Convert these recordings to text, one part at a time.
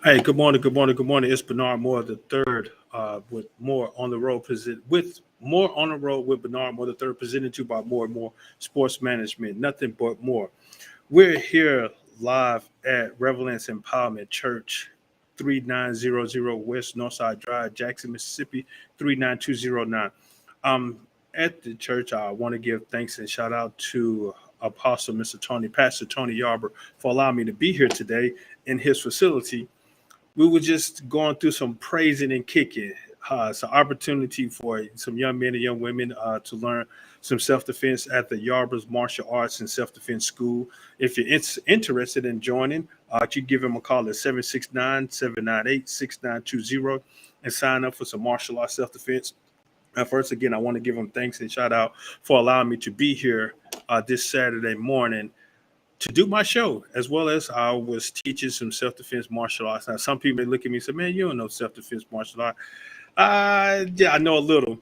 Hey, good morning, good morning, good morning. It's Bernard Moore the third, with more on the road present with more on the road with Bernard Moore the third, presented to you by More and More Sports Management. Nothing but more. We're here live at Revelance Empowerment Church, 3900 West Northside Drive, Jackson, Mississippi, 39209. At the church, I want to give thanks and shout out to Apostle Mr. Tony, Pastor Tony Yarber, for allowing me to be here today in his facility. We were just going through some praising and kicking. It's an opportunity for some young men and young women to learn some self-defense at the Yarborough Martial Arts and Self-Defense School. If you're interested in joining, you give them a call at 769-798-6920 and sign up for some martial arts self-defense. First, again, I want to give them thanks and shout out for allowing me to be here this Saturday morning to do my show, as well as I was teaching some self-defense martial arts. Now, some people may look at me and say, man, you don't know self-defense martial art. Yeah, I know a little.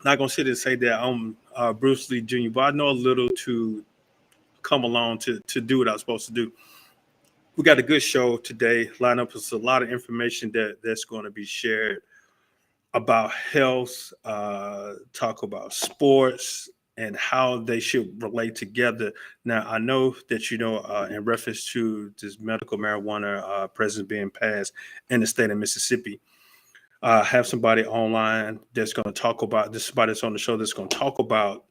Not going to sit and say that I'm Bruce Lee Jr., but I know a little to come along to do what I was supposed to do. We got a good show today. Line up with a lot of information that's going to be shared about health, talk about sports, and how they should relate together. Now, I know that in reference to this medical marijuana presence being passed in the state of Mississippi, have somebody online that's going to talk about this. Somebody that's on the show that's going to talk about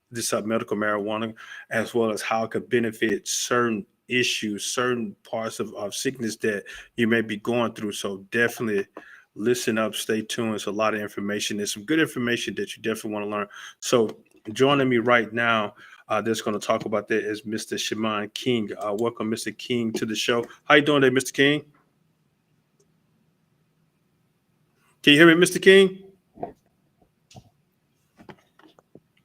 this medical marijuana, as well as how it could benefit certain issues, certain parts of sickness that you may be going through. So definitely listen up, stay tuned. It's a lot of information. There's some good information that you definitely want to learn. So joining me right now, that's going to talk about that is Mr. Shaman King. Welcome, Mr. King, to the show. How you doing today, Mr. King? Can you hear me, Mr. King?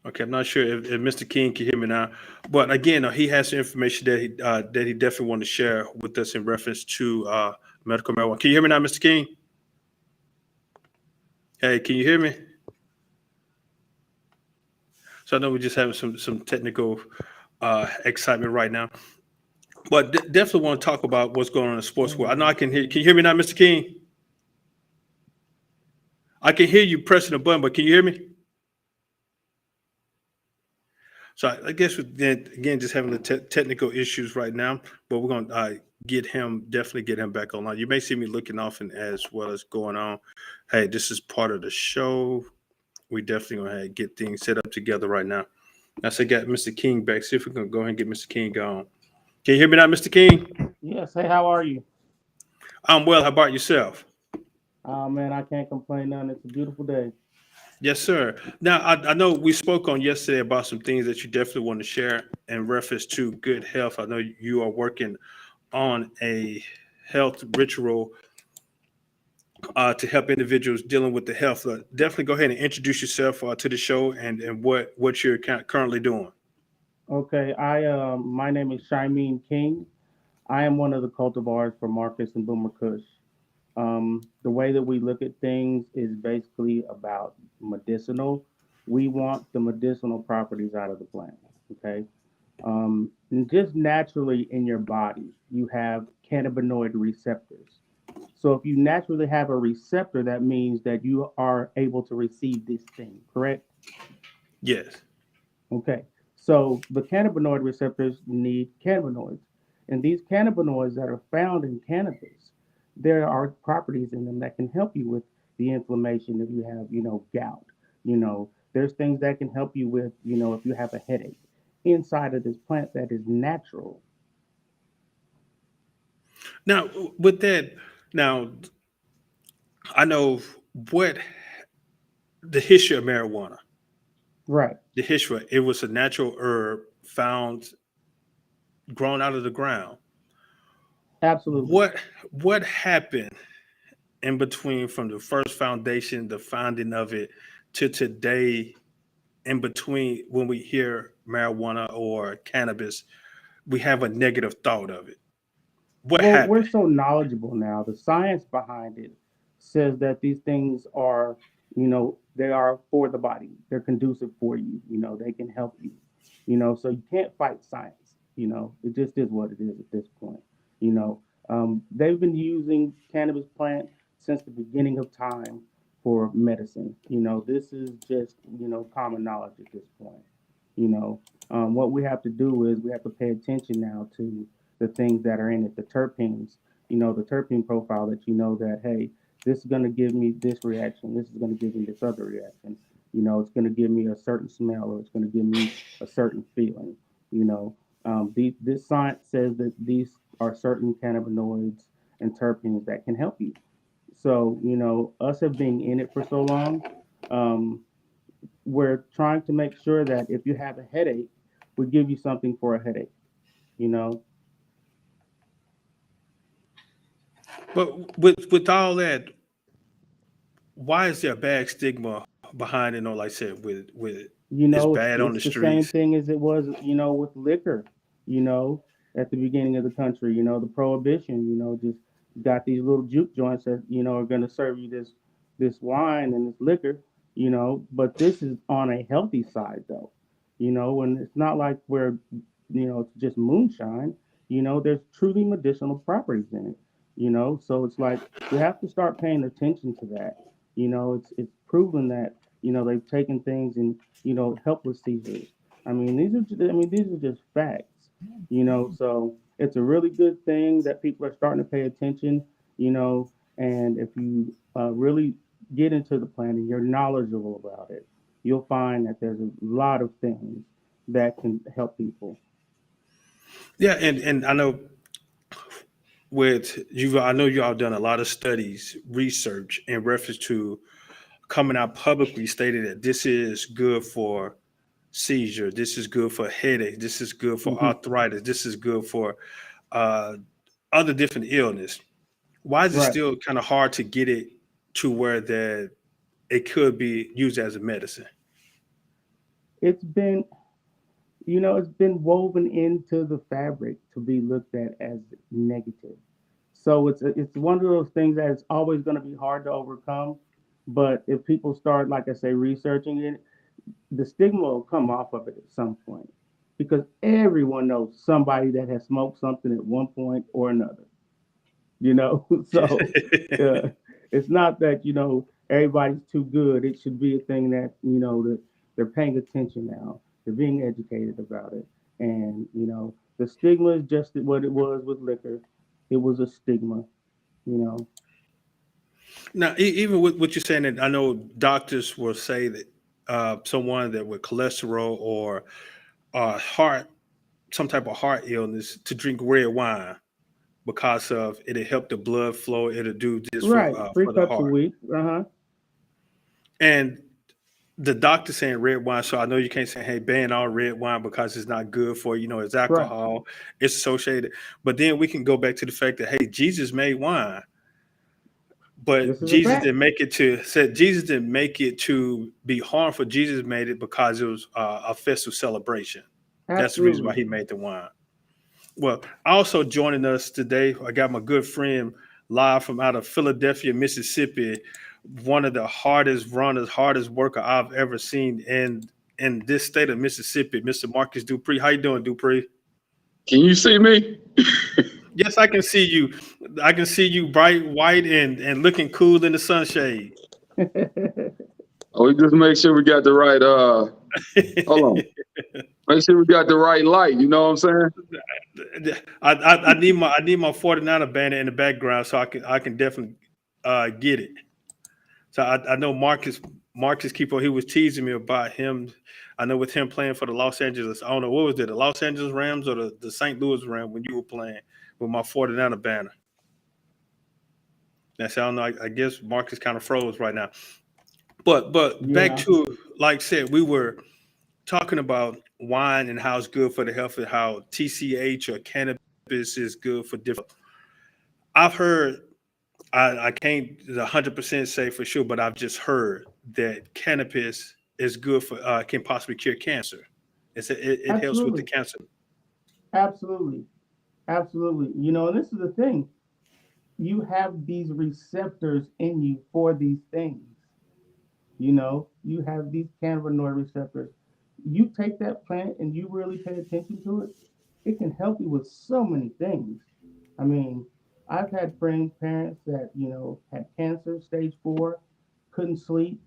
Okay, I'm not sure if Mr. King can hear me now, but again, he has some information that he definitely want to share with us in reference to medical marijuana. Can you hear me now, Mr. King? Hey, can you hear me? So I know we're just having some technical excitement right now, but definitely want to talk about what's going on in the sports world. I know I can hear. Can you hear me now, Mr. King? I can hear you pressing the button, but can you hear me? So I guess then again, just having the technical issues right now, but we're going to definitely get him back online. You may see me looking off and as well as going on. Hey, this is part of the show. We definitely going to get things set up together right now. I said, got Mr. King back. See if we can go ahead and get Mr. King going. Can you hear me now, Mr. King? Yes. Hey, how are you? I'm well. How about yourself? Oh man, I can't complain none. It's a beautiful day. Yes, sir. Now, I know we spoke on yesterday about some things that you definitely want to share in reference to good health. I know you are working on a health ritual to help individuals dealing with the health. Definitely go ahead and introduce yourself to the show and what you're currently doing. Okay, I my name is Shymeen King. I am one of the cultivars for Marcus and Boomer Kush. The way that we look at things is basically about medicinal. We want the medicinal properties out of the plant. Okay, and just naturally in your body, you have cannabinoid receptors. So if you naturally have a receptor, that means that you are able to receive this thing, correct? Yes. Okay. So the cannabinoid receptors need cannabinoids. And these cannabinoids that are found in cannabis, there are properties in them that can help you with the inflammation if you have, gout. There's things that can help you with, if you have a headache inside of this plant that is natural. Now, with that, now I know what the history of marijuana. Right. The history, it was a natural herb found grown out of the ground. Absolutely. What happened in between from the first foundation, the founding of it, to today, in between when we hear marijuana or cannabis, we have a negative thought of it. What Well, we're happened? so knowledgeable now. The science behind it says that these things are, they are for the body. They're conducive for you. They can help you. So you can't fight science. It just is what it is at this point. You know, they've been using cannabis plant since the beginning of time for medicine. This is just, common knowledge at this point. You know, what we have to do is we have to pay attention now to the things that are in it, the terpenes, the terpene profile that that, hey, this is going to give me this reaction, this is going to give me this other reaction, it's going to give me a certain smell or it's going to give me a certain feeling. This science says that these are certain cannabinoids and terpenes that can help you. So, us have been in it for so long, um, we're trying to make sure that if you have a headache, we give you something for a headache, you know. But with all that, why is there a bad stigma behind it? Or like I said, with it's It's bad on it's the the same streets. thing as it was, with liquor, you know, at the beginning of the country, the prohibition, just got these little juke joints that, are gonna serve you this wine and this liquor, but this is on a healthy side though. And it's not like where, it's just moonshine, there's truly medicinal properties in it, so it's like we have to start paying attention to that. It's proven that, they've taken things and help with seizures. These are just facts. So it's a really good thing that people are starting to pay attention. And if you really get into the plan and you're knowledgeable about it, you'll find that there's a lot of things that can help people. Yeah, and I know with you, I know you all done a lot of studies, research in reference to coming out publicly stating that this is good for seizure, this is good for headache, this is good for Hmm. arthritis, this is good for uh, other different illness. Why is it Right. still kind of hard to get it to where that it could be used as a medicine? It's been, it's been woven into the fabric to be looked at as negative. So it's one of those things that it's always going to be hard to overcome. But if people start, like I say, researching it, the stigma will come off of it at some point, because everyone knows somebody that has smoked something at one point or another. So it's not that everybody's too good. It should be a thing that that they're paying attention now. They're being educated about it, and the stigma is just what it was with liquor. It was a stigma. You know. Now, even with what you're saying, that I know doctors will say that someone that with cholesterol or heart, some type of heart illness, to drink red wine because of it'll help the blood flow. It'll do this Right. Three for the cups a heart. week. Uh huh. And the doctor saying red wine, so I know you can't say, "Hey, ban all red wine because it's not good for you." It's Right. alcohol, it's associated. But then we can go back to the fact that hey, Jesus made wine, This but is a Jesus fact. didn't make it to said Jesus didn't make it to be harmful. Jesus made it because it was a festive celebration. That's the reason why Absolutely. he made the wine. Well, also joining us today, I got my good friend live from out of Philadelphia, Mississippi. One of the hardest runners, hardest worker I've ever seen in this state of Mississippi, Mr. Marcus Dupree. How you doing, Dupree? Can you see me? Yes, I can see you. I can see you bright white and looking cool in the sunshade. Oh, we just make sure we got the right hold on. Make sure we got the right light, you know what I'm saying? I need my 49er banner in the background so I can definitely get it. So I know Marcus Keeper, he was teasing me about him. I know with him playing for the Los Angeles, I don't know what was it, the Los Angeles Rams or the St. Louis Rams when you were playing with my 49er banner. That's I don't know. I guess Marcus kind of froze right now. But back Yeah. to like I said, we were talking about wine and how it's good for the health and how TCH or cannabis is good for different. I've heard I can't 100% say for sure, but I've just heard that cannabis is good for can possibly cure cancer. It helps with the Absolutely. cancer. Absolutely. Absolutely. You know, and this is the thing. You have these receptors in you for these things. You know, you have these cannabinoid receptors. You take that plant and you really pay attention to it, it can help you with so many things. I mean, I've had friends, parents that, you know, had cancer, stage 4, couldn't sleep,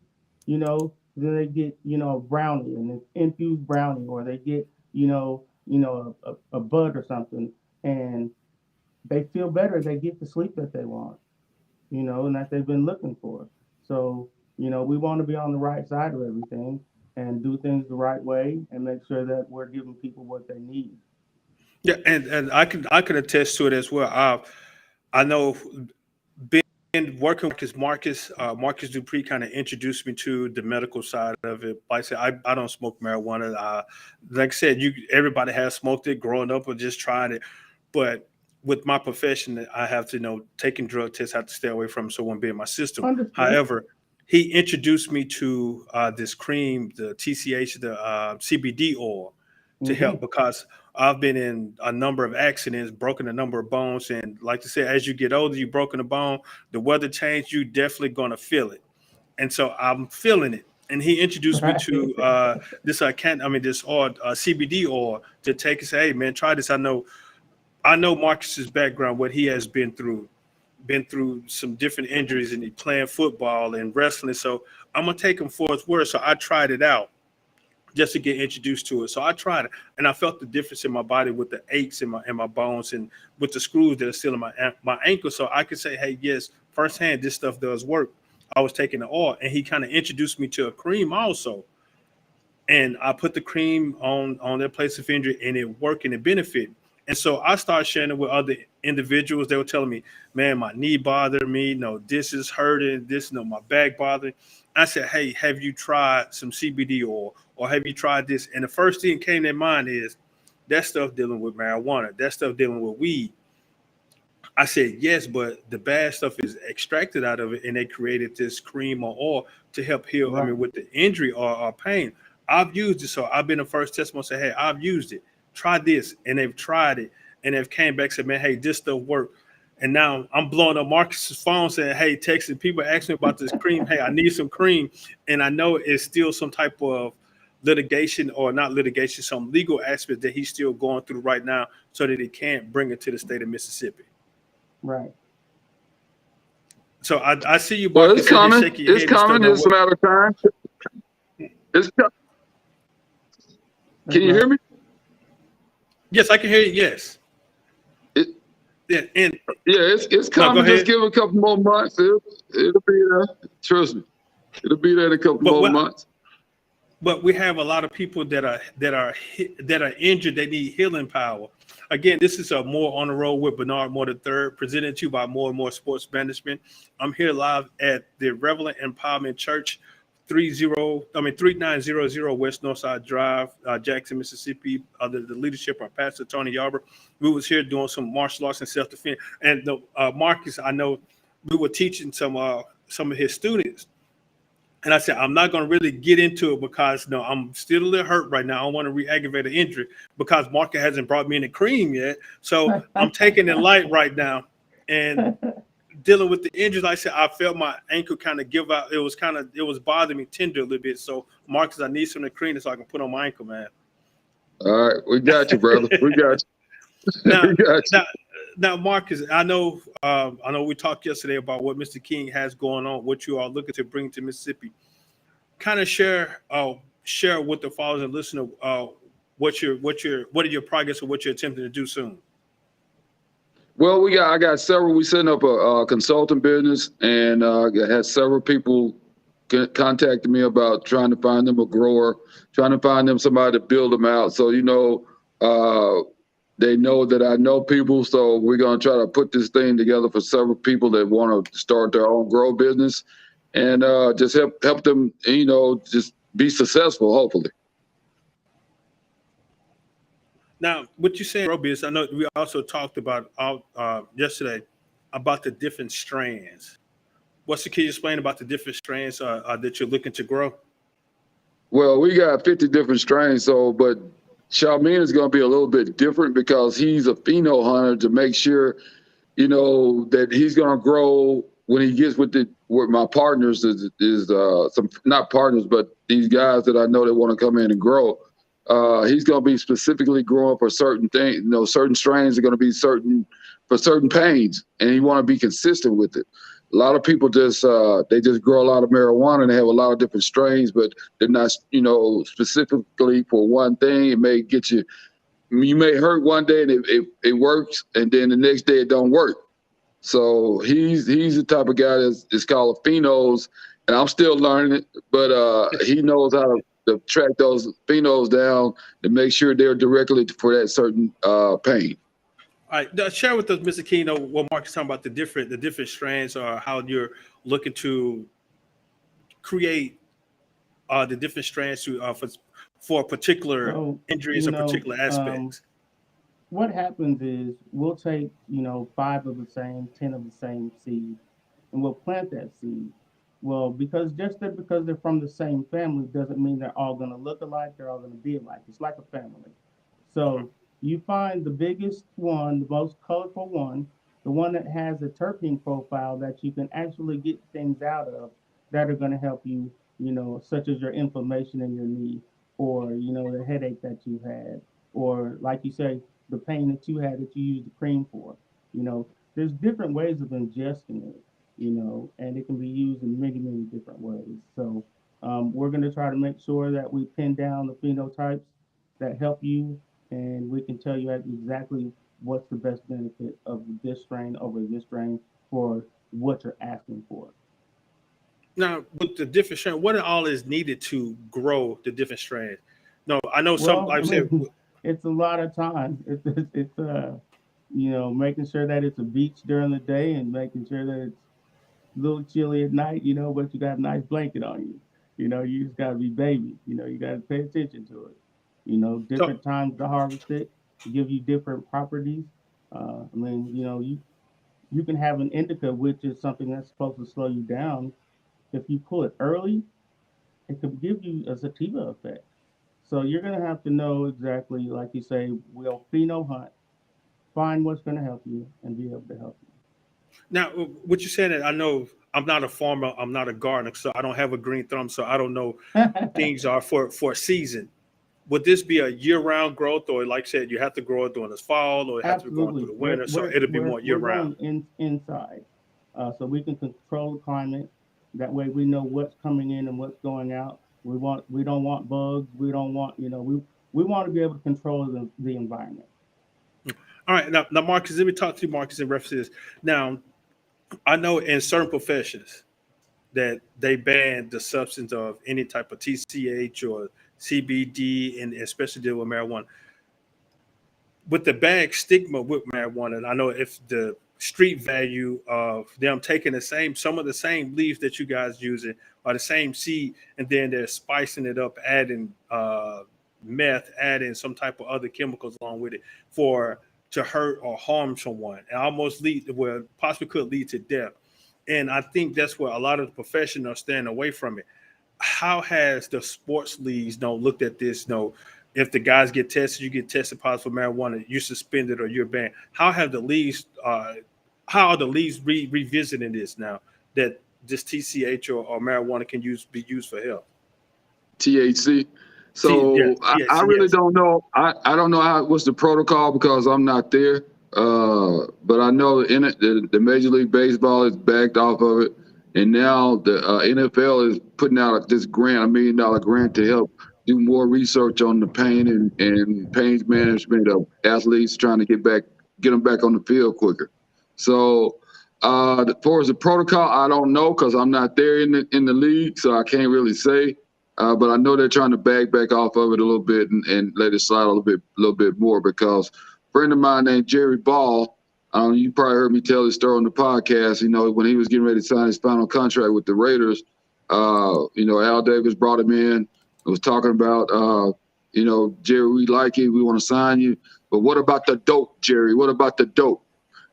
you know, then they get, you know, a brownie and it's infused brownie, or they get, a bud or something, and they feel better. They get the sleep that they want, you know, and that they've been looking for. So, you know, we want to be on the right side of everything and do things the right way and make sure that we're giving people what they need. Yeah, and I can attest to it as well. I know been working with Marcus Dupree kind of introduced me to the medical side of it. Like I said, I don't smoke marijuana. Like I said, you everybody has smoked it growing up or just tried it, but with my profession, I have to, taking drug tests, I have to stay away from it so it won't be in my system. Understood. However, he introduced me to this cream, the TCH, the CBD oil, to Mm-hmm. help because I've been in a number of accidents, broken a number of bones, and like I said, as you get older, you broken a bone, the weather change, you definitely gonna feel it, and so I'm feeling it. And he introduced me Right. to this this oil, CBD oil, to take and say, hey man, try this. I know Marcus's background, what he has been through some different injuries, and he playing football and wrestling. So I'm gonna take him for his word. So I tried it out just to get introduced to it. So I tried it, and I felt the difference in my body with the aches in my bones and with the screws that are still in my ankle. So I could say, hey, yes, firsthand, this stuff does work. I was taking the oil, and he kind of introduced me to a cream also, and I put the cream on their place of injury, and it worked and it benefited. And so I started sharing it with other individuals. They were telling me, "Man, my knee bothered me. No, this is hurting. This, no, my back bothering." I said, "Hey, have you tried some CBD oil, or have you tried this?" And the first thing that came to mind is that stuff dealing with marijuana, that stuff dealing with weed. I said yes, but the bad stuff is extracted out of it, and they created this cream or oil to help heal. I Right. mean, with the injury or pain, I've used it, so I've been the first testimony say, "Hey, I've used it. Try this," and they've tried it, and they've came back and said, "Man, hey, this stuff worked." And now I'm blowing up Marcus's phone saying, "Hey, texting people asking me about this cream. Hey, I need some cream," and I know it's still some type of litigation or not litigation, some legal aspect that he's still going through right now, so that he can't bring it to the state of Mississippi. Right. So I see you, Well, it's Marcus. You're just coming. shaking your It's head and stuff. coming. Now, It's a what? matter of time. It's That's Can you right. hear me? Yes, I can hear you. Yes. It, Yeah, and yeah, it's no, go coming. Just ahead. give it a couple more months. It'll be there. Trust me. It'll be there in a couple But more what? months. But we have a lot of people that are injured. They need healing power. Again, this is a More on the Road with Bernard Moore III, presented to you by More and More Sports Management. I'm here live at the Revelant Empowerment Church, 3900 West Northside Drive, Jackson, Mississippi. Under the leadership of Pastor Tony Yarber, we was here doing some martial arts and self defense. And Marcus, I know we were teaching some of his students. And I said, I'm not going to really get into it because no, I'm still a little hurt right now. I don't want to re-aggravate an injury because Market hasn't brought me any cream yet. So I'm taking it light right now and dealing with the injuries. Like I said, I felt my ankle kind of give out. It was bothering me tender a little bit. So Marcus, I need some of the cream so I can put on my ankle, man. All right, we got you, brother. We got you. Now, We got you. now, now, Marcus, I know we talked yesterday about what Mr. King has going on, what you are looking to bring to Mississippi. Kind of share with the followers and listener what are your progress or what you're attempting to do soon. Well, I got several. We setting up a consulting business, and had several people contacted me about trying to find them a grower, trying to find them somebody to build them out. So they know that I know people. So we're gonna try to put this thing together for several people that want to start their own grow business, and just help them. Just be successful. Hopefully. Now, what you saying, Robius, I know we also talked about yesterday about the different strands. Can you explain about the different strands that you're looking to grow? Well, we got 50 different strains. So, but Charmaine is going to be a little bit different because he's a pheno hunter to make sure, that he's going to grow when he gets with my partners is some, not partners, but these guys that I know that want to come in and grow. He's going to be specifically growing for certain things. Certain strains are going to be for certain pains, and you want to be consistent with it. A lot of people just grow a lot of marijuana and they have a lot of different strains, but they're not, specifically for one thing. It may get you may hurt one day and it works, and then the next day it don't work. So he's the type of guy that's called a phenos, and I'm still learning it, but he knows how to track those phenos down and make sure they're directly for that certain pain. All right, share with us, Mr. Keno, what Mark is talking about, the different strands, or how you're looking to create the different strands to for particular injuries or particular aspects. What happens is we'll take 5 of the same, 10 of the same seed, and we'll plant that seed. Well, because they're from the same family doesn't mean they're all going to look alike. They're all going to be alike. It's like a family. So you find the biggest one, the most colorful one, the one that has a terpene profile that you can actually get things out of that are going to help you, such as your inflammation in your knee, or, the headache that you had, or like you say, the pain that you had that you used the cream for. There's different ways of ingesting it, and it can be used in many, many different ways. So we're going to try to make sure that we pin down the phenotypes that help you, and we can tell you exactly what's the best benefit of this strain over this strain for what you're asking for. Now, with the different strain, what all is needed to grow the different strands? No, I know some. Like I said, it's a lot of time. It's making sure that it's a beach during the day and making sure that it's a little chilly at night. But you got a nice blanket on you. You just gotta be baby. You gotta pay attention to it. Different times to harvest it give you different properties. You can have an indica, which is something that's supposed to slow you down. If you pull it early, it could give you a sativa effect. So you're going to have to know exactly, like you say, we'll pheno hunt, find what's going to help you, and be able to help you. Now, what you said, I know I'm not a farmer, I'm not a gardener, so I don't have a green thumb, so I don't know things are for a season. Would this be a year-round growth, or like I said, you have to grow it during the fall, or it has to be going through the winter, so it'll be more year-round? Inside, so we can control the climate. That way we know what's coming in and what's going out. We don't want bugs. We don't want, we want to be able to control the environment. All right. Now, Marcus, let me talk to you, Marcus, in references. Now, I know in certain professions that they ban the substance of any type of TCH or CBD, and especially deal with marijuana. With the bad stigma with marijuana, and I know if the street value of them taking some of the same leaves that you guys using or the same seed, and then they're spicing it up, adding meth, adding some type of other chemicals along with it to hurt or harm someone, and almost possibly could lead to death. And I think that's where a lot of the profession are staying away from it. How has the sports leagues looked at this? If the guys get tested, you get tested positive for marijuana, you're suspended or you're banned. How are the leagues revisiting this now that this TCH or marijuana can be used for health? THC. So THC, I really don't know. I don't know what's the protocol because I'm not there. But I know in it, the Major League Baseball is backed off of it, and now the NFL is putting out this grant, $1 million grant, to help do more research on the pain and pain management of athletes, trying to get them back on the field quicker. So as far as the protocol, I don't know because I'm not there in the league, so I can't really say. But I know they're trying to back off of it a little bit and let it slide a little bit more, because a friend of mine named Jerry Ball, you probably heard me tell this story on the podcast, when he was getting ready to sign his final contract with the Raiders, Al Davis brought him in. I was talking about, Jerry, we like you. We want to sign you. But what about the dope, Jerry? What about the dope?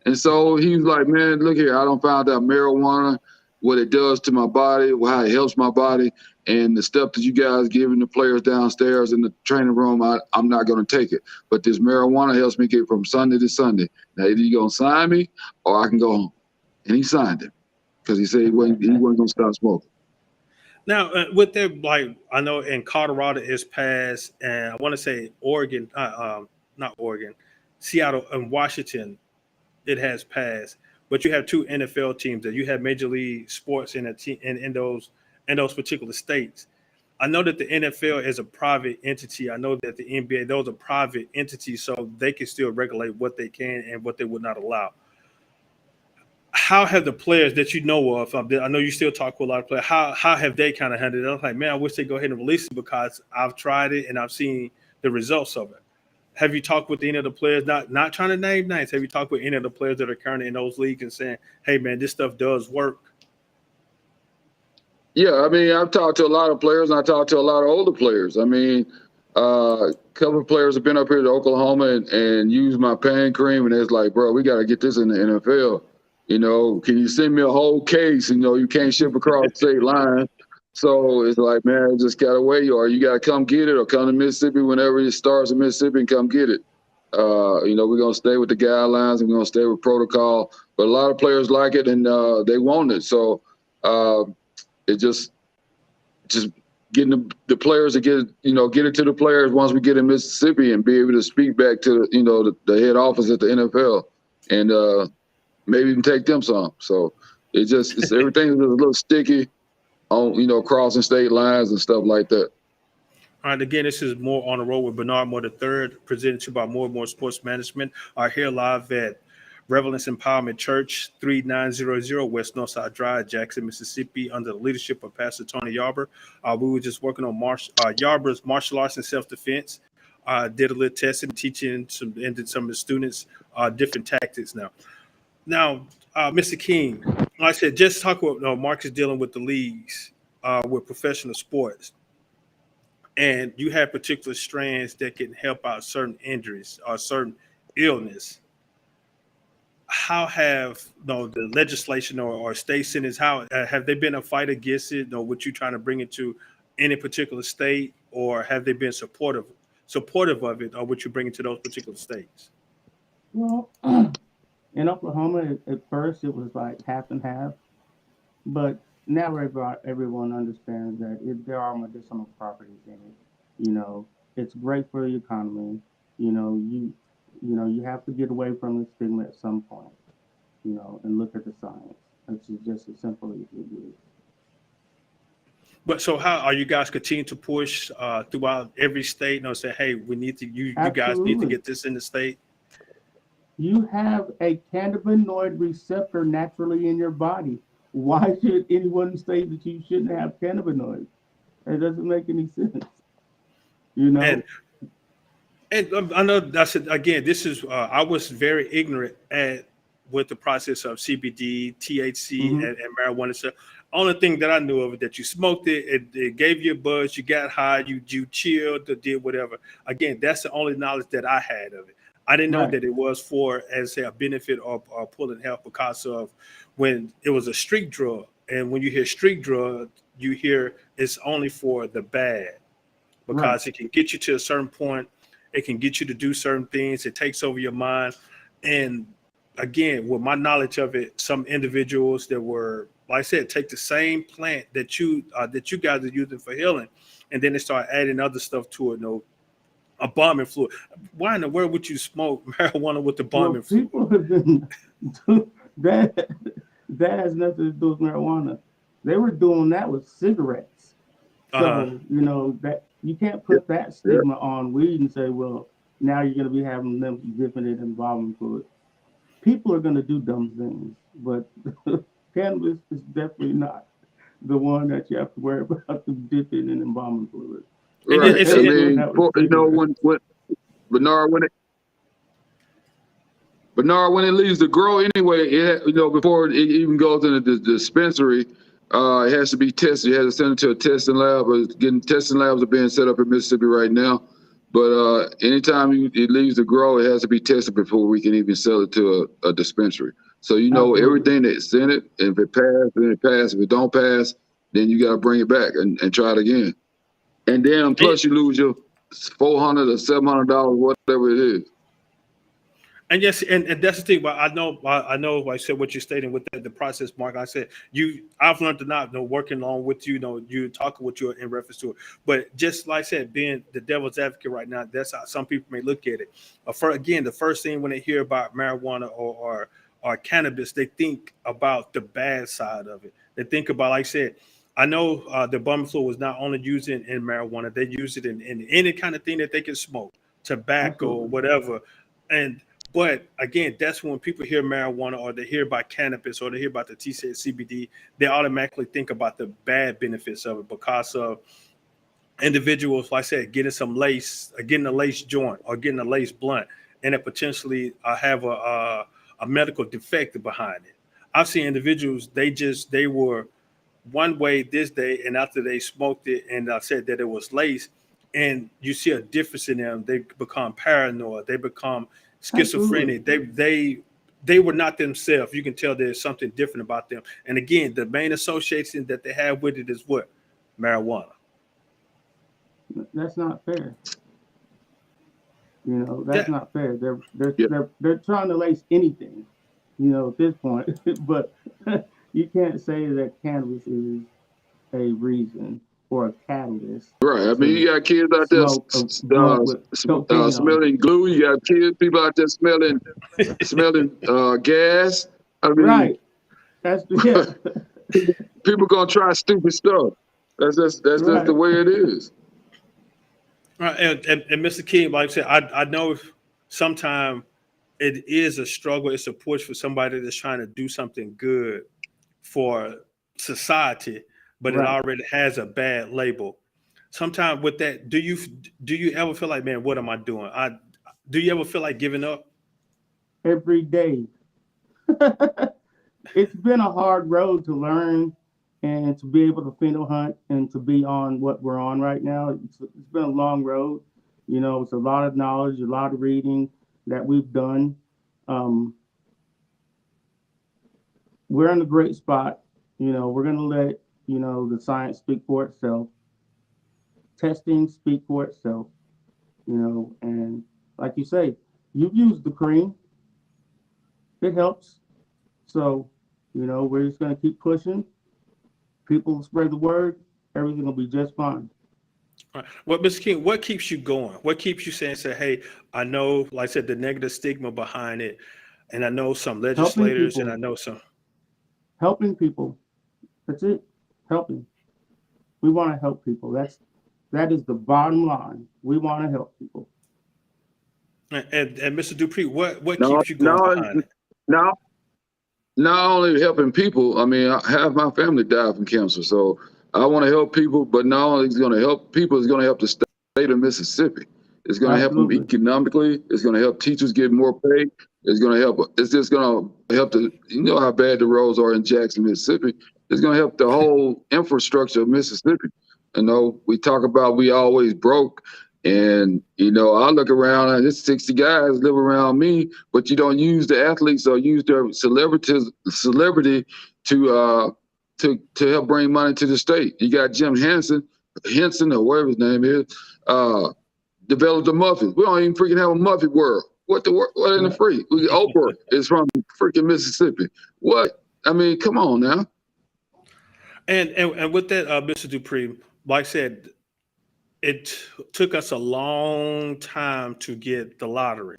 And so he was like, man, look here. I don't found out marijuana what it does to my body, how it helps my body, and the stuff that you guys giving the players downstairs in the training room, I'm not going to take it. But this marijuana helps me get from Sunday to Sunday. Now, either you're going to sign me or I can go home. And he signed it because he said he wasn't going to stop smoking. Now, with that, like, I know in Colorado it's passed, and I want to say Oregon, not Oregon, Seattle and Washington, it has passed. But you have two NFL teams that you have Major League Sports in those particular states. I know that the NFL is a private entity. I know that the NBA, those are private entities, so they can still regulate what they can and what they would not allow. How have the players that you know of, I know you still talk with a lot of players, how have they kind of handled it? I was like, man, I wish they go ahead and release it because I've tried it and I've seen the results of it. Have you talked with any of the players, not trying to name names, have you talked with any of the players that are currently in those leagues and saying, hey, man, this stuff does work? Yeah, I mean, I've talked to a lot of players, and I talked to a lot of older players. I mean, a couple of players have been up here to Oklahoma and used my pain cream, and it's like, bro, we got to get this in the NFL. You know, can you send me a whole case? You know, you can't ship across the state line. So it's like, man, just got to wait, or you got to come get it, or come to Mississippi whenever it starts in Mississippi and come get it. You know, we're going to stay with the guidelines and we're going to stay with protocol. But a lot of players like it and they want it. So it just getting the players to get it to the players once we get in Mississippi and be able to speak back to, the head office at the NFL and maybe even take them some. So it's everything's a little sticky on, crossing state lines and stuff like that. All right, again, this is More on the Road with Bernard Moore III, presented to you by More and More Sports Management. Here live at Relevance Empowerment Church, 3900 West Northside Drive, Jackson, Mississippi, under the leadership of Pastor Tony Yarber. We were just working on Yarber's martial arts and self-defense. Did a little testing, teaching some of the students different tactics now. Now, Mr. King, like I said, just talk about Marcus dealing with the leagues with professional sports. And you have particular strands that can help out certain injuries or certain illness. How have the legislation or state senators, how have they been a fight against it? Or what you trying to bring it to any particular state, or have they been supportive of it, or what you bring it to those particular states? Well, in Oklahoma, at first it was like half and half, but now everyone understands that there are medicinal properties in it. It's great for the economy. You have to get away from the stigma at some point, and look at the science. It's just as simple as it is. But so how are you guys continuing to push throughout every state? Say, hey, we need to, you guys need to get this in the state. You have a cannabinoid receptor naturally in your body. Why should anyone say that you shouldn't have cannabinoids? It doesn't make any sense. And I know that's it. Again, this is I was very ignorant with the process of CBD, THC, and marijuana stuff. Only thing that I knew of it that you smoked it gave you a buzz, you got high, you chilled, or did whatever. Again, that's the only knowledge that I had of it. I didn't know that it was for, as say, a benefit or pulling health, because of when it was a street drug. And when you hear street drug, you hear it's only for the bad, because it can get you to a certain point. It can get you to do certain things. It takes over your mind. And again, with my knowledge of it, some individuals that were, like I said, take the same plant that you guys are using for healing, and then they start adding other stuff to it. Embalming fluid. Why in the world would you smoke marijuana with the embalming fluid? People have been that has nothing to do with marijuana. They were doing that with cigarettes. So that you can't put that stigma on weed and say, well, now you're going to be having them dipping it in embalming fluid. People are going to do dumb things, but cannabis is definitely not the one that you have to worry about to dip it in embalming fluid. Right. When it leaves the grow anyway, before it even goes into the dispensary, it has to be tested. You have to send it to a testing lab. Testing labs are being set up in Mississippi right now. But anytime it leaves the grow, it has to be tested before we can even sell it to a dispensary. So you know Absolutely. everything that's in it. If it passed, then it passed. If it don't pass, then you got to bring it back and try it again. And then plus you lose your $400 or $700, whatever it is. And yes, and that's the thing. But I know, I said what you're stating with the process, Mark. I said I've learned to not working along with you, you talking with you in reference to it. But just like I said, being the devil's advocate right now, that's how some people may look at it. Again, the first thing when they hear about marijuana or cannabis, they think about the bad side of it. They think about, like I said, I know the Bummerflu was not only used in marijuana, they use it in any kind of thing that they can smoke, tobacco, Absolutely. whatever. But again, that's when people hear marijuana or they hear about cannabis or they hear about the THC CBD, they automatically think about the bad benefits of it because of individuals, like I said, getting a lace joint or getting a lace blunt, and it potentially have a medical defect behind it. I've seen individuals, they were one way this day, and after they smoked it and said that it was lace, and you see a difference in them. They become paranoid. They become schizophrenic. They were not themselves. You can tell there's something different about them. And again, the main association that they have with it is what? Marijuana. That's not fair. That's not fair. They're trying to lace anything, at this point. But you can't say that cannabis is a reason or a catalyst. Right. I mean, you got kids out there smelling glue. You got people out there smelling gas. I mean, right. That's people gonna try stupid stuff. That's just the way it is. Right. And Mr. King, like I said, I know sometimes it is a struggle. It's a push for somebody that's trying to do something good for society, but it already has a bad label. Sometimes with that, do you ever feel like, man, what am I doing? Do you ever feel like giving up? Every day. It's been a hard road to learn and to be able to pheno hunt and to be on what we're on right now. It's been a long road. It's a lot of knowledge, a lot of reading that we've done. We're in a great spot. We're going to let, the science speak for itself. Testing speak for itself, and like you say, you've used the cream. It helps. So, we're just going to keep pushing. People spread the word. Everything will be just fine. All right. Well, Mr. King, what keeps you going? What keeps you saying, hey, I know, like I said, the negative stigma behind it, and I know some legislators, and I know some. Helping people. That's it. Helping. We want to help people. That is the bottom line. We want to help people. And Mr. Dupree, what keeps you going behind it? Not only helping people, I mean, half my family died from cancer. So I want to help people, but not only is it going to help people, it's going to help the state of Mississippi. It's going to help them economically. It's going to help teachers get more pay. It's just going to help how bad the roads are in Jackson, Mississippi. It's going to help the whole infrastructure of Mississippi. We talk about we always broke. And, I look around and there's 60 guys live around me, but you don't use the athletes or use their celebrity to help bring money to the state. You got Jim Henson or whatever his name is, developed the muffins. We don't even freaking have a muffin world. What in the freak? Oprah is from freaking Mississippi. What? I mean, come on now. And with that, Mr. Dupree, like I said, it took us a long time to get the lottery.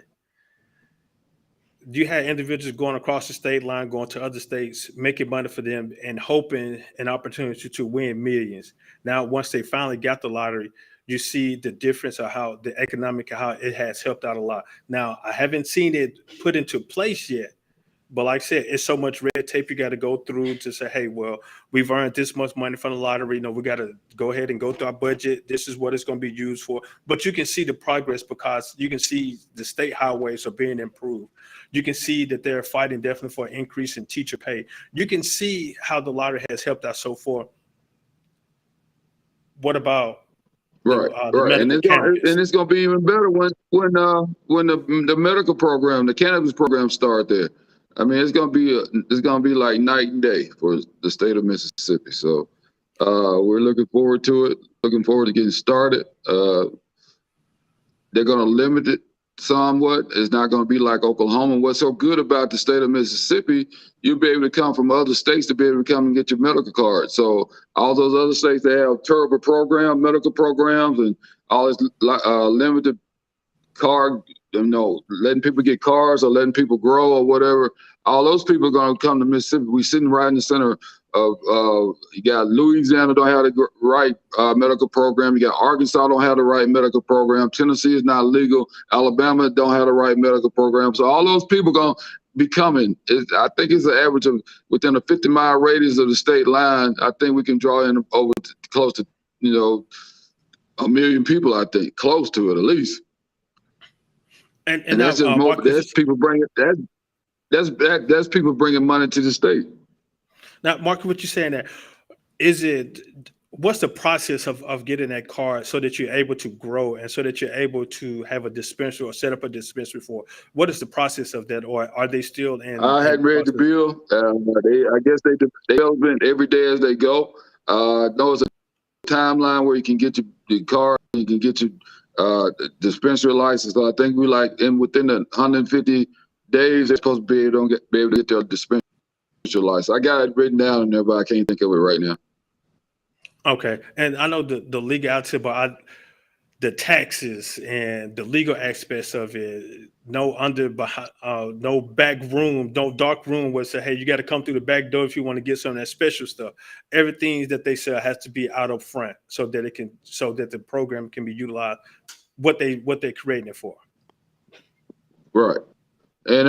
You had individuals going across the state line, going to other states, making money for them and hoping an opportunity to win millions. Now, once they finally got the lottery, you see the difference of how the economic, how it has helped out a lot. Now, I haven't seen it put into place yet, but like I said, it's so much red tape you got to go through to say, hey, well, we've earned this much money from the lottery. We got to go ahead and go through our budget. This is what it's going to be used for. But you can see the progress because you can see the state highways are being improved. You can see that they're fighting definitely for an increase in teacher pay. You can see how the lottery has helped out so far. What about right? And it's going to be even better when the medical program, the cannabis program start there. I mean, it's gonna be like night and day for the state of Mississippi. So we're looking forward to it. Looking forward to getting started. They're gonna limit it somewhat. It's not gonna be like Oklahoma. What's so good about the state of Mississippi, you'll be able to come from other states to be able to come and get your medical card. So all those other states, they have terrible medical programs, and all this limited card, letting people get cars or letting people grow or whatever. All those people are going to come to Mississippi. We're sitting right in the center of, you got Louisiana don't have the right medical program. You got Arkansas don't have the right medical program. Tennessee is not legal. Alabama don't have the right medical program. So all those people going to be coming. I think it's an average of within a 50-mile radius of the state line. I think we can draw in over close to, 1 million people, I think, close to it at least. And that's just more. That's people bringing that's people bringing money to the state. Now, Mark, what you're saying that what's the process of getting that card so that you're able to grow and so that you're able to have a dispensary or set up a dispensary for? What is the process of that, or are they still in? I hadn't read the bill. I guess they develop every day as they go. There's a timeline where you can get your card, you can get your dispensary license. So I think we within the 150 days they're supposed to be able to get their dispensary license. I got it written down in there, but I can't think of it right now. Okay, and I know the legality, but the taxes and the legal aspects of it. No back room, no dark room where say, hey, you got to come through the back door if you want to get some of that special stuff. Everything that they sell has to be out up front so that the program can be utilized what they're creating it for. Right. And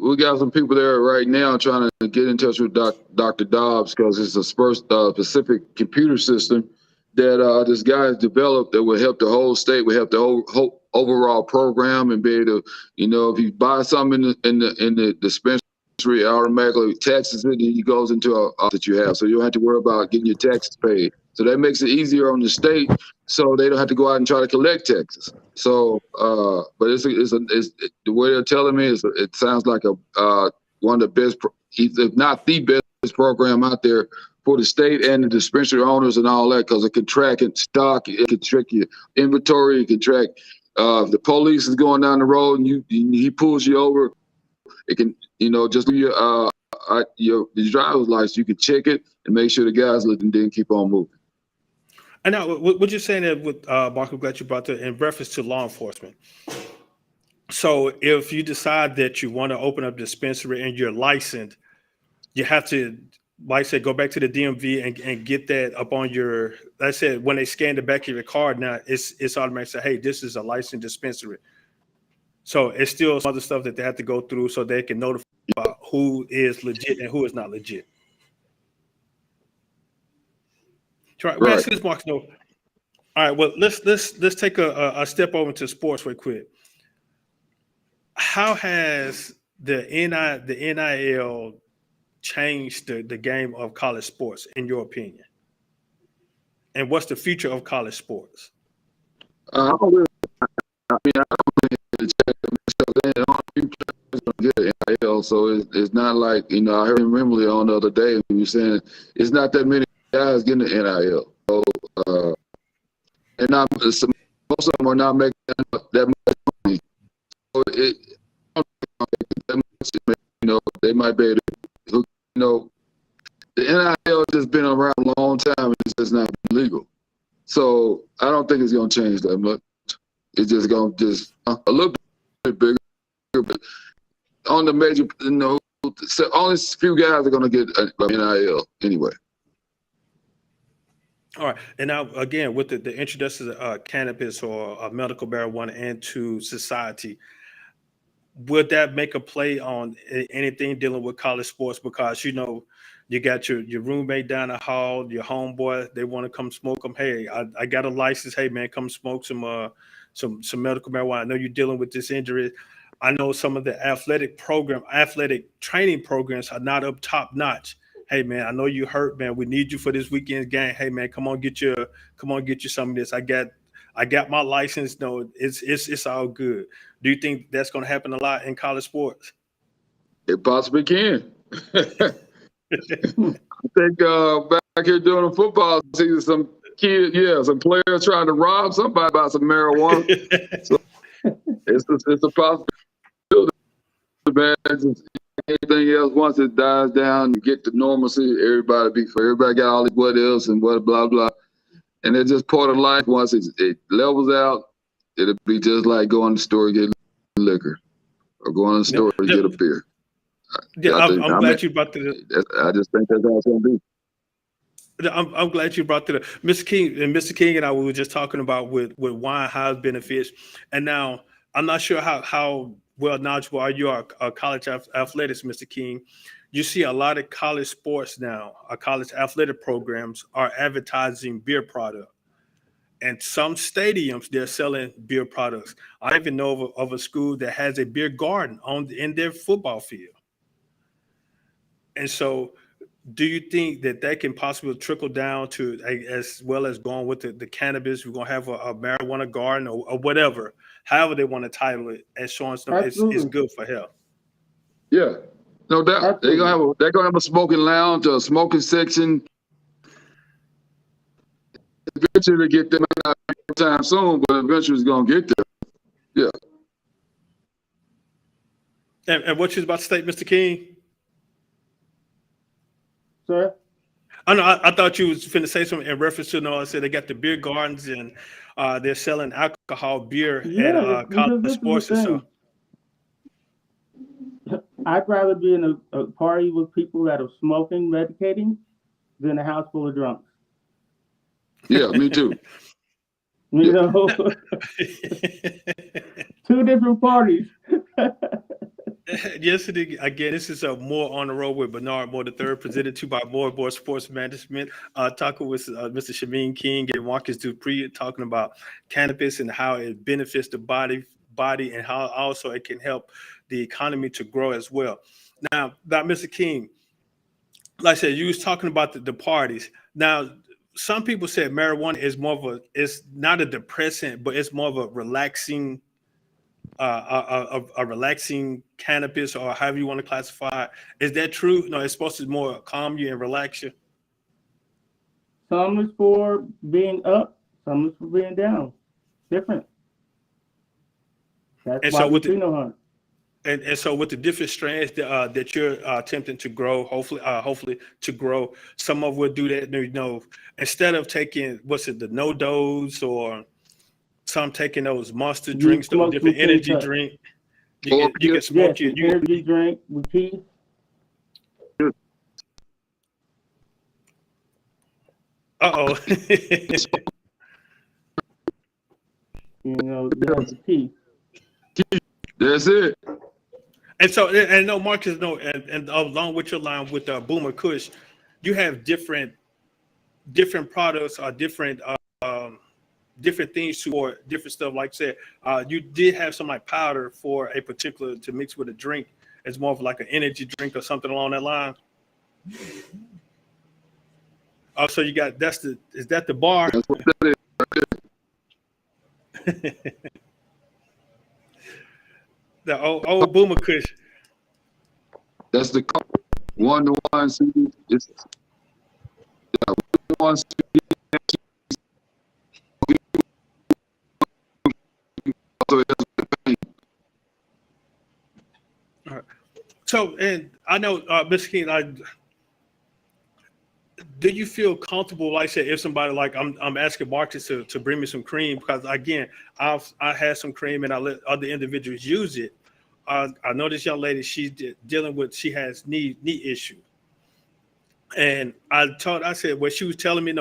we got some people there right now trying to get in touch with Dr. Dobbs because it's a specific computer system that this guy has developed that will help the whole state, will help the whole overall program, and be able to, if you buy something in the dispensary, it automatically taxes it and it goes into a that you have. So you don't have to worry about getting your taxes paid. So that makes it easier on the state, so they don't have to go out and try to collect taxes. So, but it's the way they're telling me is it sounds like one of the best, if not the best program out there for the state and the dispensary owners and all that, because it can track and stock, it can track your inventory, it can track if the police is going down the road and he pulls you over, it can just give you your driver's license. You can check it and make sure the guy's looking, then keep on moving. And now, what you're saying that with Mark, I'm glad you brought that in reference to law enforcement. So if you decide that you want to open up a dispensary and you're licensed, you have to, like I said, go back to the DMV and get that up on your, like I said, when they scan the back of your card now, it's automatic say, hey, this is a licensed dispensary. So it's still some other stuff that they have to go through so they can notify who is legit and who is not legit. Right. This Mark. No. All right. Well, let's take a step over to sports real quick. How has the NIL changed the game of college sports, in your opinion? And what's the future of college sports? I don't get NIL, so it's not like, I heard him Wembley on the other day, he was saying it's not that many guys getting the NIL. So, and most of them are not making that much money. So they might be able to, the NIL has just been around a long time and it's just not legal. So I don't think it's going to change that much. It's just going to a little bit bigger, but on the major, so only a few guys are going to get NIL anyway. All right. And now, again, with the introduction of cannabis or medical marijuana into society, would that make a play on anything dealing with college sports? Because, you got your roommate down the hall, your homeboy, they want to come smoke them. Hey, I got a license. Hey, man, come smoke some medical marijuana. I know you're dealing with this injury. I know some of the athletic training programs are not up top notch. Hey, man, I know you hurt, man. We need you for this weekend's game. Hey, man, come on, get you some of this. I got my license. No, it's all good. Do you think that's going to happen a lot in college sports? It possibly can. I think back here during the football season, some players trying to rob somebody about some marijuana. So it's a possibility, man. Anything else, once it dies down and get to normalcy, everybody got all these what ifs and what blah blah, and it's just part of life. Once it levels out, it'll be just like going to the store to get liquor, or going to the store to get a beer. Yeah, I'm glad you brought to I just think that's how it's gonna be. I'm glad you brought to the Mr. King and I we were just talking about with wine, how it benefits, and now I'm not sure how well knowledgeable are you are college athletics, Mr. King. You see a lot of college sports now, college athletic programs are advertising beer product, and some stadiums they're selling beer products. I even know of a school that has a beer garden in their football field, and so. Do you think that can possibly trickle down to as well as going with the cannabis? We're gonna have a marijuana garden or whatever, however they want to title it, as showing some it's good for health. Yeah, no doubt. They're gonna have a smoking lounge, a smoking section. Eventually, get them out time soon, but eventually it's gonna get there. Yeah. And what you was about to state, Mr. King? Sir? I thought you was finna say something in reference to, I said they got the beer gardens and they're selling alcohol beer at college sports and stuff. I'd rather be in a party with people that are smoking, medicating, than a house full of drunks. Yeah, me too. You know, 2 different parties. Yes, again, this is More on the Road with Bernard Moore III, presented to you by More Sports Management. Talking with Mr. Shameen King and Marcus Dupree, talking about cannabis and how it benefits the body, and how also it can help the economy to grow as well. Now, Mr. King, like I said, you was talking about the parties. Now, some people said marijuana is it's not a depressant, but it's more of a relaxing. A relaxing cannabis, or however you want to classify it. Is that true? No, it's supposed to more calm you and relax you. Some is for being up, some is for being down. Different. That's and why so we hunt. And so with the different strains that you're attempting to grow, hopefully to grow, some of will do that. Instead of taking the no dose or some taking those monster drinks, those different energy drink. You can smoke your energy drink with tea. Uh-oh. The tea. That's it. And so, and no, Marcus, and along with your line with Boomer Kush, you have different products or different things or different stuff. Like I said, you did have some like powder for a particular to mix with a drink. It's more of like an energy drink or something along that line. Oh, so you got is that the bar? That's what that is. The old Boomer Kush. That's the 1-to-1 CD. It's 1 CD. All right. So, and I know, Mr. King, do you feel comfortable, like I said, if somebody like I'm asking Marcus to bring me some cream, because again, I had some cream and I let other individuals use it. I know this young lady, she's dealing with, she has knee issue. And I said, well, she was telling me,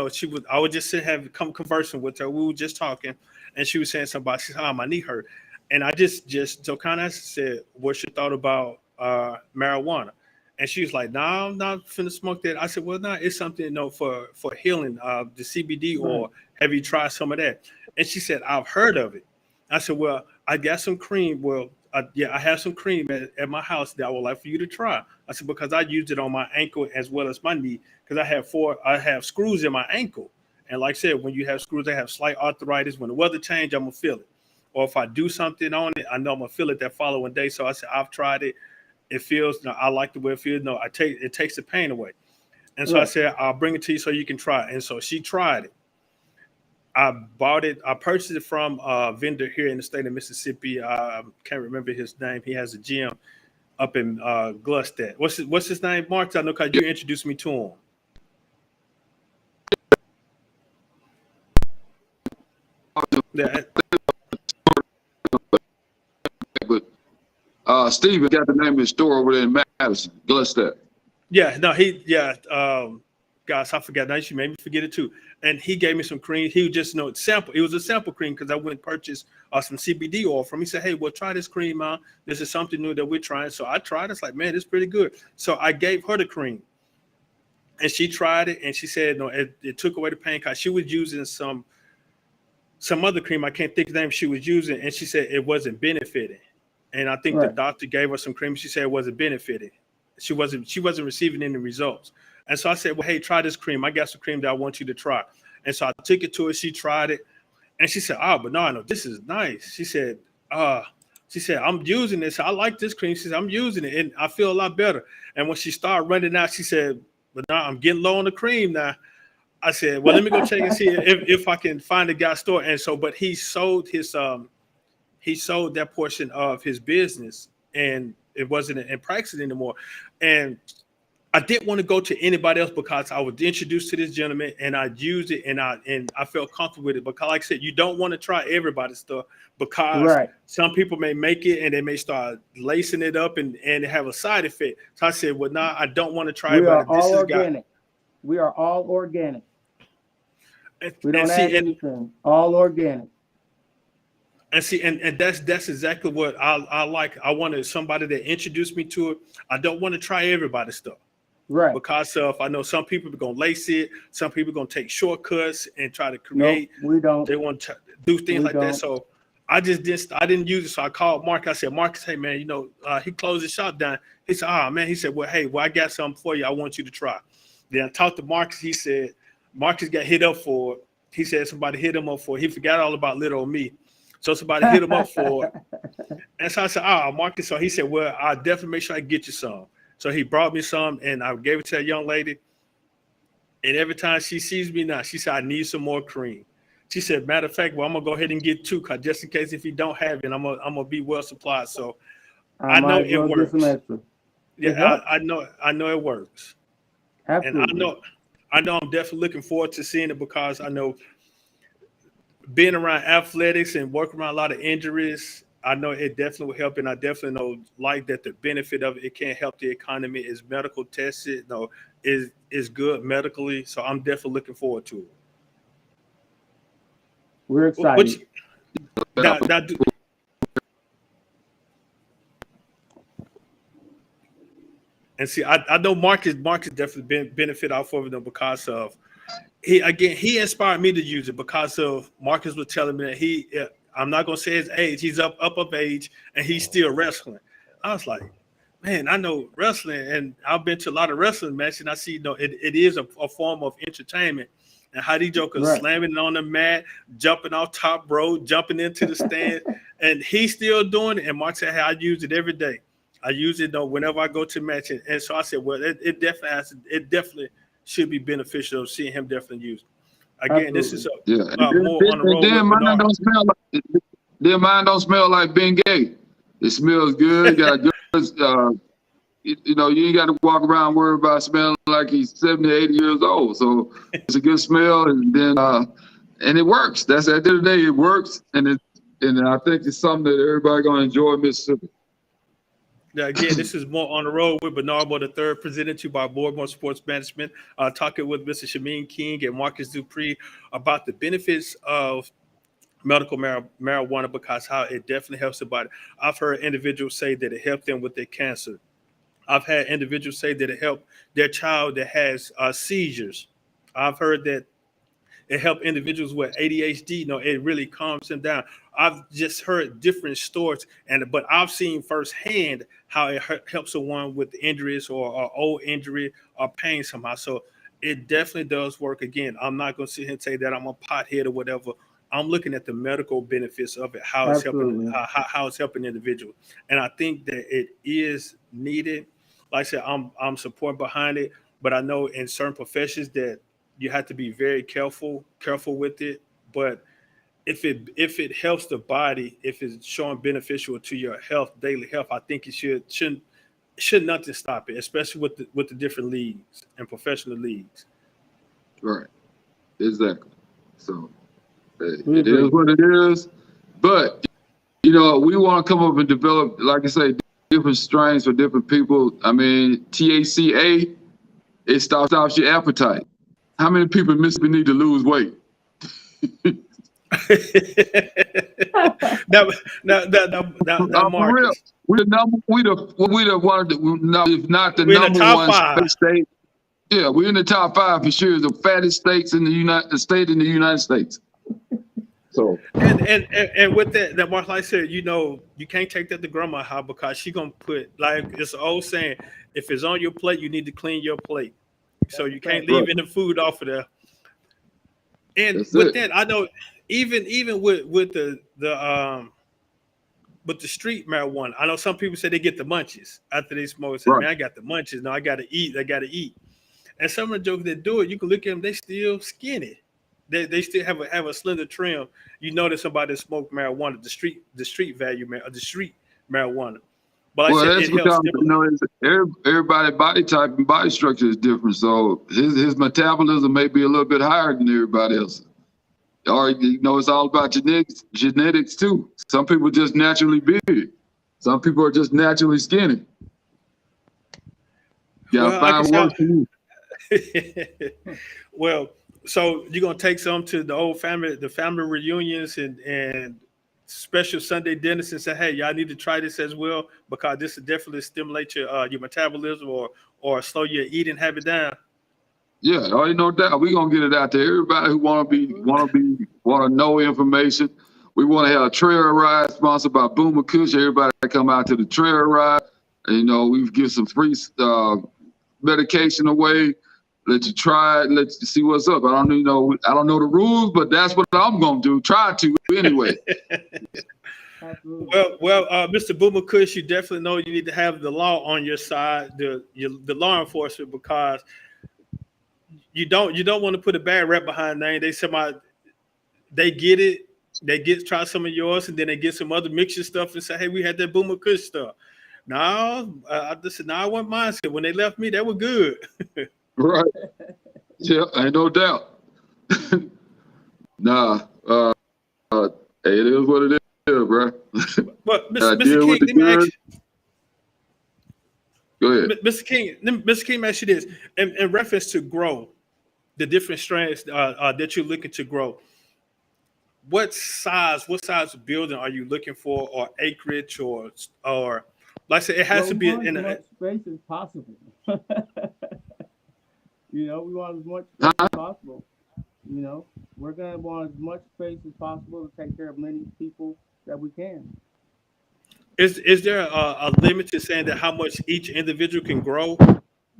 I would just come conversing with her. We were just talking and she was saying something about, she said, my knee hurt. And I just so kind of said, what's your thought about marijuana? And she was like, no, I'm not finna smoke that. I said, well, no, it's something, for healing, the CBD oil. Have you tried some of that? And she said, I've heard of it. I said, well, I got some cream. Well, I have some cream at my house that I would like for you to try. I said, because I used it on my ankle as well as my knee, because I have screws in my ankle. And like I said, when you have screws, they have slight arthritis. When the weather change, I'm gonna feel it. Or if I do something on it, I know I'm gonna feel it that following day. So I said, I've tried it. It feels. No, I like the way it feels. No, it takes the pain away. And so I Right. said, I'll bring it to you so you can try it. And so she tried it. I bought it. I purchased it from a vendor here in the state of Mississippi. I can't remember his name. He has a gym up in Gluckstadt. What's his name, Mark? I know because you introduced me to him. Yeah, But Steven got the name of his store over there in Madison, Gluckstadt. yeah, no, guys, I forgot. Now you made me forget it too. And he gave me some cream. He just sample. It was a sample cream because I went and purchased some CBD oil from him. He said, "Hey, well, try this cream out. This is something new that we're trying." So I tried. It's like, man, it's pretty good. So I gave her the cream, and she tried it, and she said, no, it took away the pain because she was using some other cream. I can't think of the name she was using, and she said it wasn't benefiting. And I think the Right. doctor gave her some cream. She said it wasn't benefiting. She wasn't receiving any results. And so I said, well, hey, try this cream. I got some cream that I want you to try. And so I took it to her. She tried it. And she said, oh, Bernardo, this is nice. She said, I'm using this. I like this cream. She said, I'm using it and I feel a lot better. And when she started running out, she said, Bernardo, I'm getting low on the cream now. I said, well, let me go check and see if I can find a guy's store. And so, but he sold that portion of his business and it wasn't in practice anymore. And I didn't want to go to anybody else because I was introduced to this gentleman and I used it and I felt comfortable with it. Because like I said, you don't want to try everybody's stuff because Right. some people may make it and they may start lacing it up and have a side effect. So I said, well, I don't want to try We are everybody. This all is organic. We are all organic. We don't and add see, anything. All organic. And see, and that's exactly what I like. I wanted somebody that introduced me to it. I don't want to try everybody's stuff. Right. Because of I know some people are gonna lace it, some people are gonna take shortcuts and try to No, create. we don't. They want to do things We like don't. that. So I didn't use it. So I called Mark. I said, Marcus, hey man, he closed his shop down. He said, man, he said, well, hey, I got something for you. I want you to try. Then I talked to Marcus. He said Marcus got hit up for it. He said somebody hit him up for it. He forgot all about little old me. So somebody hit him up for it. And so I said, Marcus. So he said, well, I'll definitely make sure I get you some. So he brought me some and I gave it to that young lady. And every time she sees me now, she said, I need some more cream. She said, matter of fact, well, I'm going to go ahead and get 2 because just in case if you don't have it, I'm gonna be well supplied. So I know might as it well get works. some extra. Yeah, I know it works. Absolutely. And I know I'm definitely looking forward to seeing it because I know being around athletics and working around a lot of injuries, I know it definitely will help, and I definitely know like that the benefit of it can help the economy is medical tested, is good medically. So I'm definitely looking forward to it. We're excited. And see, I know Marcus definitely benefit off of it because of he inspired me to use it because of Marcus was telling me that I'm not gonna say his age, he's up of age and he's still wrestling. I was like, man, I know wrestling and I've been to a lot of wrestling matches and I see it is a form of entertainment. And how these jokers Right. slamming it on the mat, jumping off top rope, jumping into the stand, and he's still doing it. And Mark said, hey, I use it every day. I use it whenever I go to match it. And so I said, well, it definitely should be beneficial of seeing him definitely use it. Again, this is Yeah. more on the road. Then mine don't smell like Bengay. It smells good. Got good. You ain't got to walk around worried about smelling like he's 70, 80 years old. So it's a good smell, and then and it works. That's at the end of the day, it works, and I think it's something that everybody gonna enjoy in Mississippi. Yeah, again, this is more on the road with Bernard Moore III, presented to you by Boardmore Sports Management. Talking with Mr. Shameen King and Marcus Dupree about the benefits of medical marijuana because how it definitely helps the body. I've heard individuals say that it helped them with their cancer. I've had individuals say that it helped their child that has seizures. I've heard that it helped individuals with ADHD. It really calms them down. I've just heard different stories, but I've seen firsthand how it helps someone with injuries or old injury or pain somehow. So it definitely does work. Again, I'm not going to sit here and say that I'm a pothead or whatever. I'm looking at the medical benefits of it, how it's helping, Absolutely. how it's helping individuals, and I think that it is needed. Like I said, I'm support behind it, but I know in certain professions that you have to be very careful with it. But if it helps the body, if it's showing beneficial to your health, daily health, I think it should nothing stop it, especially with the different leagues and professional leagues. Right. Exactly. So We it agree. is what it is. But you know, we want to come up and develop, like I say, different strains for different people. I mean, THCA, it stops your appetite. How many people in Mississippi need to lose weight? Now, For real, Marcus, we the one of the, no, if not the we're in the number top one five. state. Yeah, we're in the top 5 for sure. The fattest states in the United States. So And with that Mark, like I said, you can't take that to grandma house because she gonna put, like, it's an old saying, if it's on your plate, you need to clean your plate. So you can't leave right. any food off of there. And That's with it. that, I know even with the street marijuana, I know some people say they get the munchies after they smoke. Say, Right. man, I got the munchies. No, I gotta eat. I gotta eat. And some of the jokers that do it, you can look at them, they still skinny. They still have a slender trim. You notice somebody that smoked marijuana, the street marijuana. But like I Well, said, that's it helps because stimulate. everybody body type and body structure is different. So his metabolism may be a little bit higher than everybody else. Or it's all about genetics too. Some people just naturally big. Some people are just naturally skinny. You gotta Well, I can find work for you. well, so you're gonna take some to the family reunions and special Sunday dinners and say, hey, y'all need to try this as well because this will definitely stimulate your metabolism or slow your eating habit down. Yeah, oh, no doubt. We're gonna get it out to everybody who want to know information. We want to have a trail ride sponsored by Boomer Kush. Everybody come out to the trail ride. And, we give some free medication away. Let you try it. Let you see what's up. I don't know the rules, but that's what I'm gonna do. Try to anyway. Absolutely. Well, Mr. Boomer Kush, you definitely know you need to have the law on your side, the law enforcement, because you don't want to put a bad rep behind name. They get it, try some of yours, and then they get some other mixture stuff and say, hey, we had that Boomer Kush stuff. No, I just said, no, I want mine. When they left me, they were good. Right. Yeah, ain't no doubt. Nah, hey, it is what it is, bro. But Deal Mr. King, with the let me ask good. Go ahead. you, Mr. King, let me ask you this. In reference to grow, the different strains that you're looking to grow, what size of building are you looking for, or acreage, or like I said, it has Well, to we be want in as a. much space as possible. We want as much space as possible. We're gonna want as much space as possible to take care of many people that we can. Is there a limit to saying that how much each individual can grow,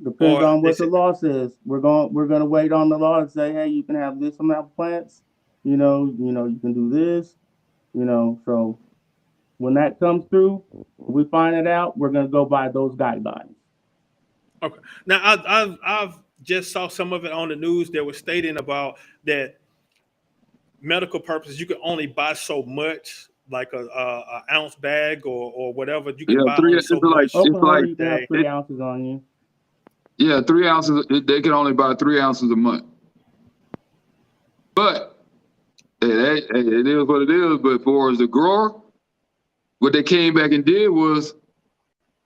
Depends or on what is the it? law says. We're gonna wait on the law and say, hey, you can have this amount of plants. You can do this. So when that comes through, we find it out. We're gonna go by those guidelines. Okay. Now I've just saw some of it on the news that was stating about that medical purposes you can only buy so much, like a ounce bag or whatever. You can Yeah, buy three. only It's so like much it's like Oklahoma, you can a have day. 3 ounces on you. yeah, 3 ounces. They can only buy 3 ounces a month. But it is what it is. But for as the grower, what they came back and did was,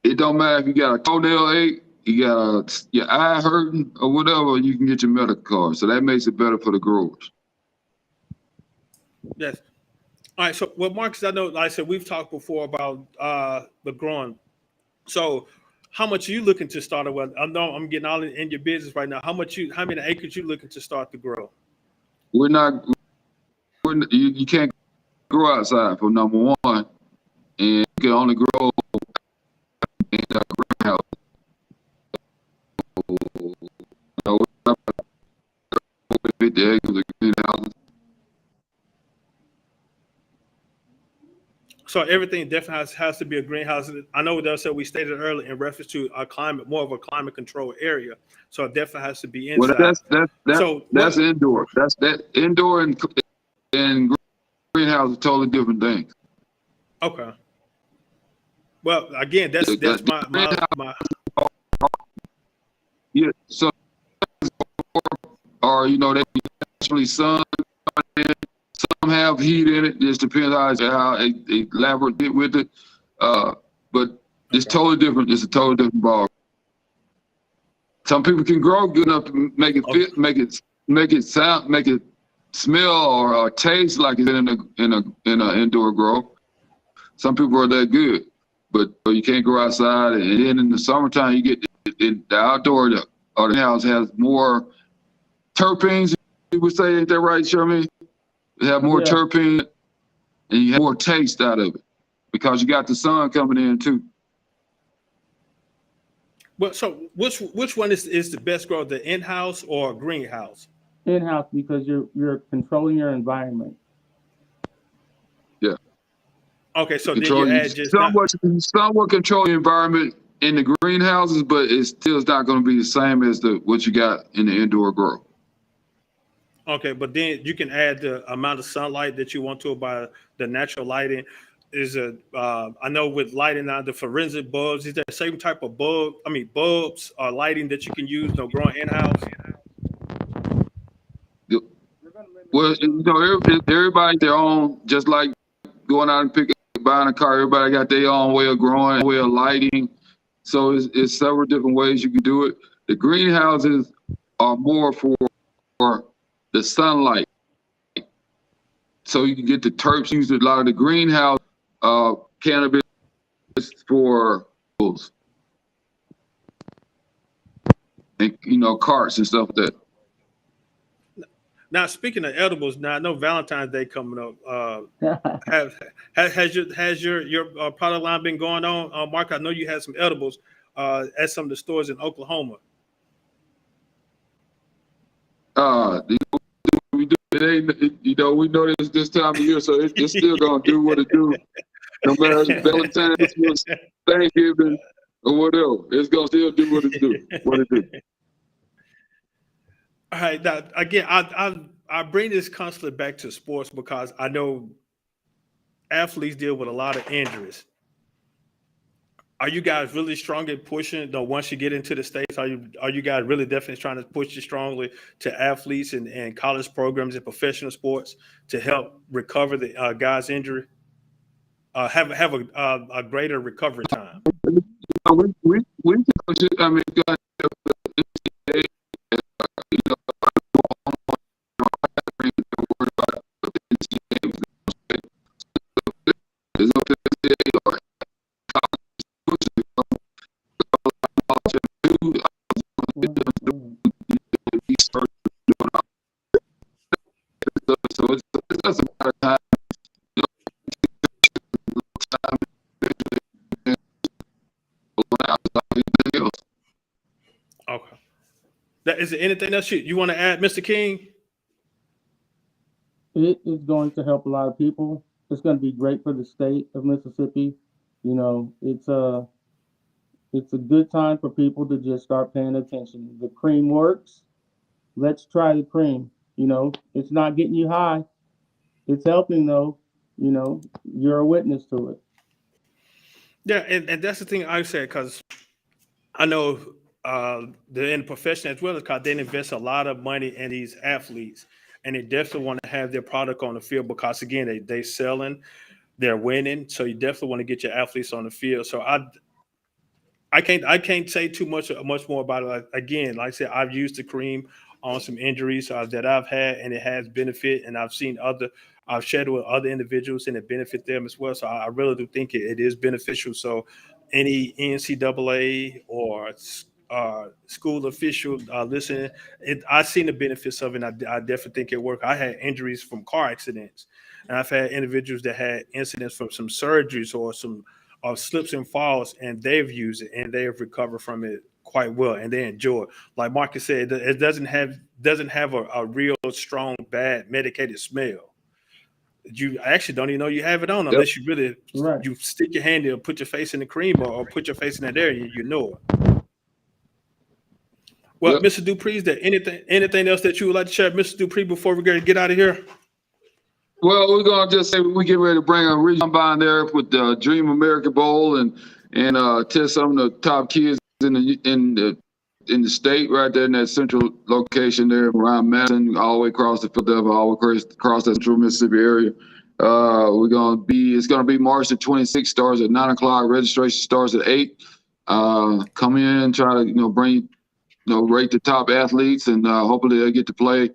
it don't matter if you got a toenail ache, you got your eye hurting or whatever, you can get your medical card. So that makes it better for the growers. Yes. All right. So, well, Marcus, I know, like I said, we've talked before about the growing. So, how much are you looking to start it with? I know I'm getting all in your business right now. How many acres you looking to start to grow? We're not. You can't grow outside for number one, and you can only grow in a greenhouse. So, 50 acres of greenhouses. So everything definitely has to be a greenhouse. I know that said we stated earlier in reference to a climate, more of a climate control area. So it definitely has to be Well, inside. So that's indoor. That indoor and greenhouse are totally different things. Okay. Well, again, that's my. Yeah. So, or they actually sun. Some have heat in it. Just depends how they elaborate with it. But it's totally different. It's a totally different ball. Some people can grow good enough to make it fit, make it sound, make it smell or taste like it's in a indoor grow. Some people are that good, but you can't go outside. And then in the summertime, you get the outdoor or the house has more terpenes. You would say, ain't that right, Sherman? They have more terpene, and you have more taste out of it because you got the sun coming in too. Well, so which one is the best grow, the in-house or greenhouse? In-house, because you're controlling your environment. Yeah. Okay, so then you add just somewhat control the environment in the greenhouses, but it still is not going to be the same as what you got in the indoor grow. Okay, but then you can add the amount of sunlight that you want to by the natural lighting. I know with lighting now, the forensic bulbs, is that the same type of bulbs or lighting that you can use growing in-house? Well, everybody their own, just like going out and buying a car, everybody got their own way of growing, way of lighting. So it's several different ways you can do it. The greenhouses are more for the sunlight. So you can get the terps, use a lot of the greenhouse cannabis for and carts and stuff like that. Now, speaking of edibles, now I know Valentine's Day coming up. Has your product line been going on, Mark? I know you had some edibles at some of the stores in Oklahoma. We do. It ain't, we know this time of year, so it's still gonna do what it do. No matter if Valentine's, Thanksgiving, or whatever, it's gonna still do what it do. All right. Now, again, I bring this constantly back to sports because I know athletes deal with a lot of injuries. Are you guys really strong at pushing? Once you get into the States, are you guys really definitely trying to push it strongly to athletes and college programs and professional sports to help recover the guy's injury? Have a greater recovery time. Okay. Is there anything else you want to add, Mr. King? It is going to help a lot of people. It's going to be great for the state of Mississippi. It's a good time for people to just start paying attention. The cream works. Let's try the cream. It's not getting you high. It's helping though. You're a witness to it. Yeah, and that's the thing I said, because I know they're in the profession as well, because they invest a lot of money in these athletes, and they definitely want to have their product on the field because, again, they selling, they're winning. So you definitely want to get your athletes on the field. So I can't say too much more about it. Again, like I said, I've used the cream on some injuries that I've had, and it has benefit. And I've shared it with other individuals, and it benefit them as well. So I really do think it is beneficial. So any NCAA or school official listening, I've seen the benefits of it. And I definitely think it worked. I had injuries from car accidents, and I've had individuals that had incidents from some surgeries or some slips and falls, and they've used it and they have recovered from it quite well, and they enjoy it. Like Marcus said, it doesn't have a real strong, bad medicated smell. You actually don't even know you have it on Yep. unless you really Right. you stick your hand in, put your face in the cream, or put your face in that area, you know it. Well, Yep. Mr. Dupree, is there anything else that you would like to share, Mr. Dupree, before we get out of here? Well, we're gonna just say we get ready to bring a regional combine there with the Dream America Bowl and test some of the top kids in the state right there in that central location there around Madison, all the way across the Philadelphia, all the way across the central Mississippi area. It's gonna be March the 26th, starts at 9 o'clock. Registration starts at 8. Come in, try to bring rate the top athletes, and hopefully they get to play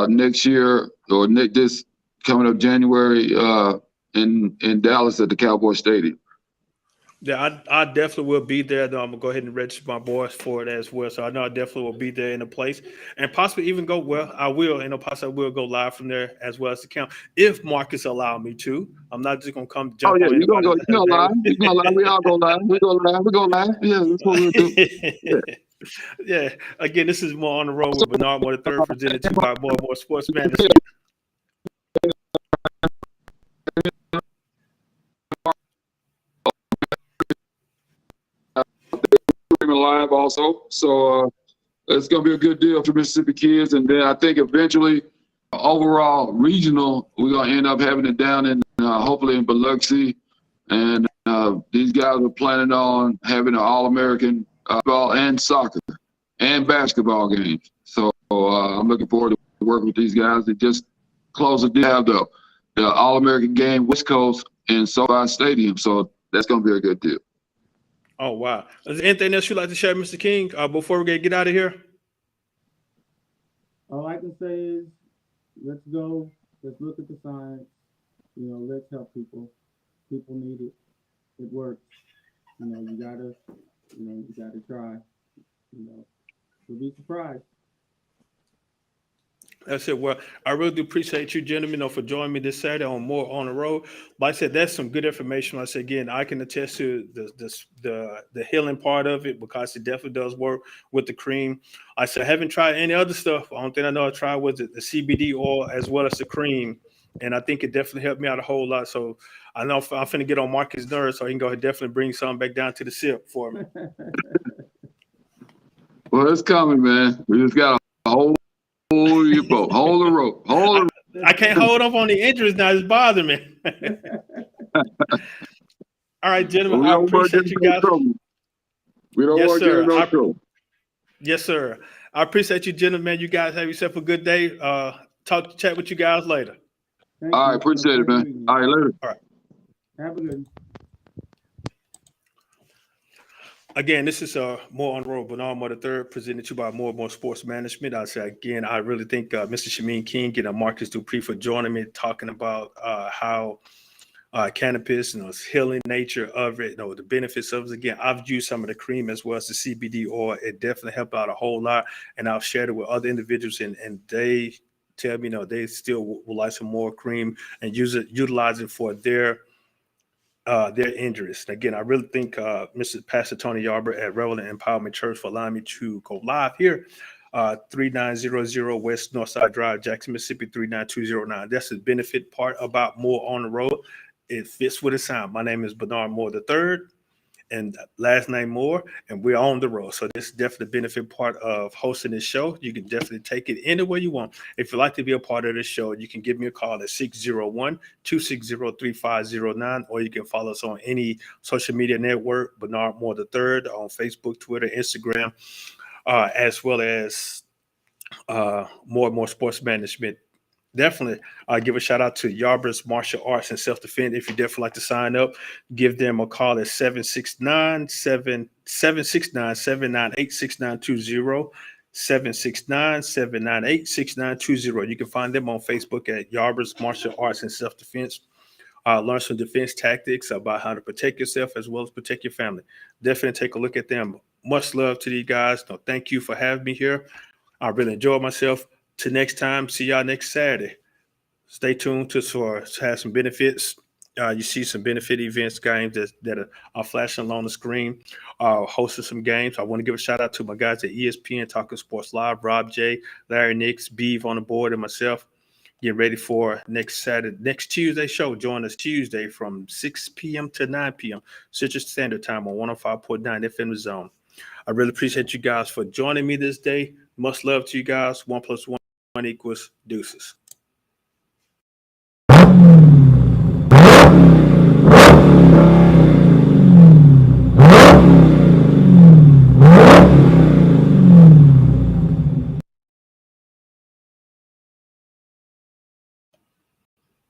next year or this coming up January in Dallas at the Cowboy Stadium. Yeah, I definitely will be there. Though I'm gonna go ahead and register my boys for it as well. So I know I definitely will be there in the place, and possibly even go. Well, I will, possibly I will go live from there as well as the camp if Marcus allow me to. I'm not just gonna come Oh jump yeah, on you're gonna anybody. go. You're gonna live. You're gonna live. We all go live. We go live. We go live. Yeah, that's what we'll do. Yeah. Yeah. Again, this is More on the Road with Bernard Moore III, presented to you by More and More Sports Management. Live also, so it's gonna be a good deal for Mississippi kids, and then I think eventually, overall regional, we're gonna end up having it down in hopefully in Biloxi, and these guys are planning on having an All-American ball and soccer and basketball games. So I'm looking forward to working with these guys. They just closed the deal, have the All-American game West Coast in SoFi Stadium, so that's gonna be a good deal. Oh, wow. Is there anything else you'd like to share, Mr. King, before we get out of here? All I can say is, let's go. Let's look at the science. Let's help people. People need it. It works. You gotta try. You'll be surprised. That's it. Well, I really do appreciate you, gentlemen, for joining me this Saturday on More on the Road. Like I said, that's some good information. Like I said, again, I can attest to the healing part of it because it definitely does work with the cream. I said, I haven't tried any other stuff. The only thing I know I tried was the CBD oil as well as the cream. And I think it definitely helped me out a whole lot. So I know I'm finna get on Marcus' nerves, so he can go ahead and definitely bring something back down to the SIP for me. Well, it's coming, man. We just got to hold your boat, hold the rope, hold. I can't hold up on the injuries now. It's bothering me. All right, gentlemen. I appreciate you guys. We don't want to get in no trouble. Yes, sir. I appreciate you, gentlemen. You guys have yourself a good day. Chat with you guys later. All right, appreciate it, man. All right, later. All right. Have a good one. Again, this is More on the Road, Bernard Moore III, presented to you by More and More Sports Management. I say again, I really thank Mr. Shameen King and Marcus Dupree for joining me, talking about how cannabis and its healing nature of it, the benefits of it. Again, I've used some of the cream as well as the CBD oil. It definitely helped out a whole lot, and I've shared it with other individuals, and they tell me, they still would like some more cream and utilize it for their injuries. Again, I really thank Mr. Pastor Tony Yarbrough at Relevant Empowerment Church for allowing me to go live here. 3900 West Northside Drive, Jackson, Mississippi 39209. That's the benefit part about More on the Road. It fits with the sound. My name is Bernard Moore III, and last name Moore, and we're on the road. So this is definitely the benefit part of hosting this show. You can definitely take it anywhere you want. If you'd like to be a part of this show, you can give me a call at 601-260-3509, or you can follow us on any social media network, Bernard Moore III, on Facebook, Twitter, Instagram, as well as More and More Sports Management. Definitely give a shout out to Yarbrough's Martial Arts and Self-Defense. If you definitely like to sign up, give them a call at 769-798-6920, 769-798-6920. You can find them on Facebook at Yarbrough's Martial Arts and Self-Defense. Learn some defense tactics about how to protect yourself as well as protect your family. Definitely take a look at them. Much love to these guys. Thank you for having me here. I really enjoyed myself. Till next time, see y'all next Saturday. Stay tuned to have some benefits. You see some benefit events, games that are flashing along the screen. Hosting some games. I want to give a shout out to my guys at ESPN Talking Sports Live, Rob J, Larry Nix, Beeve on the board, and myself. Get ready for next Tuesday show. Join us Tuesday from 6 p.m. to 9 p.m. Central Standard Time on 105.9 FM Zone. I really appreciate you guys for joining me this day. Much love to you guys. 1 + 1 = deuces.